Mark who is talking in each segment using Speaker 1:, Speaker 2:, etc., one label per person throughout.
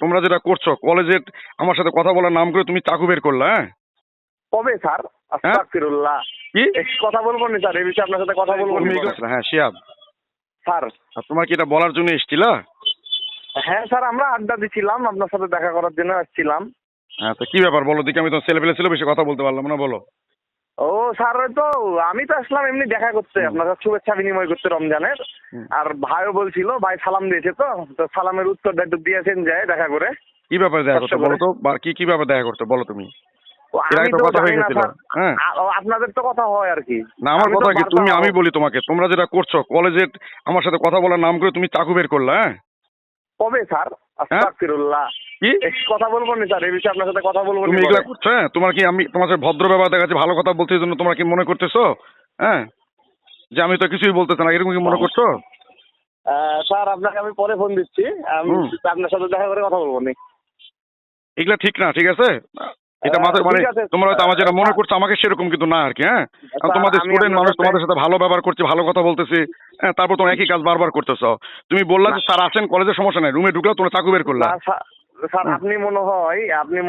Speaker 1: তোমরা যেটা করছো কলেজে আমার সাথে কথা বলার নাম করে তুমি চাকু বের করলা, হ্যাঁ?
Speaker 2: কবে স্যার?
Speaker 1: হ্যাঁ?
Speaker 2: আস্তাগফিরুল্লাহ।
Speaker 1: কি
Speaker 2: কথা বলবো না স্যার, এই বিষয়ে আপনার সাথে কথা বলবো
Speaker 1: তুমি
Speaker 2: না
Speaker 1: হ্যাঁ শিয়াব,
Speaker 2: স্যার।
Speaker 1: আর তোমার কি এটা বলার জন্য এসেছিলা?
Speaker 2: হ্যাঁ স্যার, আমরা আড্ডা দিচ্ছিলাম, আপনার সাথে দেখা করার জন্য আসছিলাম।
Speaker 1: হ্যাঁ, তো কি ব্যাপার বলো দেখি, আমি তো ছেলে পেলে ছিল বেশি কথা বলতে পারলাম না, বলো।
Speaker 2: ও স্যার, ওই তো আমি তো আসলাম এমনি দেখা করতে, আপনার সাথে শুভেচ্ছা বিনিময় করতে রমজানের। আর ভাইও বলছিল, ভাই সালাম দিয়েছে, তো সালামের উত্তরটা একটু দিয়েছেন যায় দেখা করে।
Speaker 1: কি ব্যাপারে দেখা করতে
Speaker 2: কষ্ট
Speaker 1: বলো
Speaker 2: করে।
Speaker 1: তো, কি কি ব্যাপারে দেখা করতে বলো তুমি।
Speaker 2: ও
Speaker 1: এর
Speaker 2: আমি
Speaker 1: আগে তো
Speaker 2: তো
Speaker 1: কথা
Speaker 2: জানি
Speaker 1: হয়ে
Speaker 2: না
Speaker 1: গেছিল।
Speaker 2: স্যার।
Speaker 1: হ্যাঁ,
Speaker 2: আপনাদের তো কথা হয় আর কি।
Speaker 1: না আমার
Speaker 2: আমি তো
Speaker 1: কথা কি,
Speaker 2: বার্তা
Speaker 1: আমি বলি তোমাকে, তোমরা যেটা করছো কলেজে আমার সাথে কথা বলার নাম করে তুমি চাকু বের করলা, হ্যাঁ?
Speaker 2: কবে স্যার?
Speaker 1: হ্যাঁ?
Speaker 2: আস্তাগফিরুল্লাহ।
Speaker 1: কি
Speaker 2: কথা বলবো না স্যার, এই বিষয়ে আপনার সাথে কথা বলবো
Speaker 1: তুমি
Speaker 2: না
Speaker 1: এগুলা
Speaker 2: পরে।
Speaker 1: করছো? হ্যাঁ, তোমার কি আমি তোমার সাথে ভদ্র ব্যবহার দেখাচ্ছি, ভালো কথা বলছি, এই জন্য তোমরা কি মনে করতেছো? হ্যাঁ, যে আমি তো কিছুই বলতেছি না, এরকম কি মনে করছো?
Speaker 2: স্যার আপনাকে আমি পরে ফোন দিচ্ছি, আমি আপনার সাথে দেখা করে কথা বলবো নি।
Speaker 1: এগুলা ঠিক না, ঠিক আছে? এটা মাথায় মানে
Speaker 2: ঠিক আছে।
Speaker 1: তোমরা হয়তো আমার যেটা মনে করছো আমাকে সেরকম কিন্তু না আর কি, হ্যাঁ? আমি
Speaker 2: স্যার,
Speaker 1: তোমাদের
Speaker 2: আমি
Speaker 1: স্টুডেন্ট
Speaker 2: আপনার
Speaker 1: মানুষ,
Speaker 2: সাথে
Speaker 1: তোমাদের সাথে ভালো ব্যবহার করছি, ভালো কথা বলতেছি, হ্যাঁ, তারপর তোমরা একই কাজ বারবার করতেছো। তুমি বললা যে স্যার আসেন কলেজের, সমস্যা নাই, রুমে ঢুকলাও তোমরা চাকু বের করলা।
Speaker 2: না স্যার, আপনি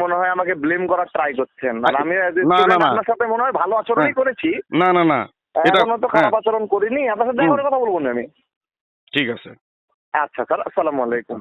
Speaker 2: মনে হয় আমাকে ব্লেম করার ট্রাই করছেন। আর আমি
Speaker 1: না না না,
Speaker 2: আপনার সাথে মনে হয় ভালো আচরণই করেছি।
Speaker 1: না না না, এটা
Speaker 2: এখনো তো
Speaker 1: হ্যাঁ
Speaker 2: খারাপ আচরণ করিনি, আপনার সাথে দেখা করে কথা বলবো না আমি।
Speaker 1: ঠিক আছে।
Speaker 2: আচ্ছা স্যার, আসসালামু আলাইকুম।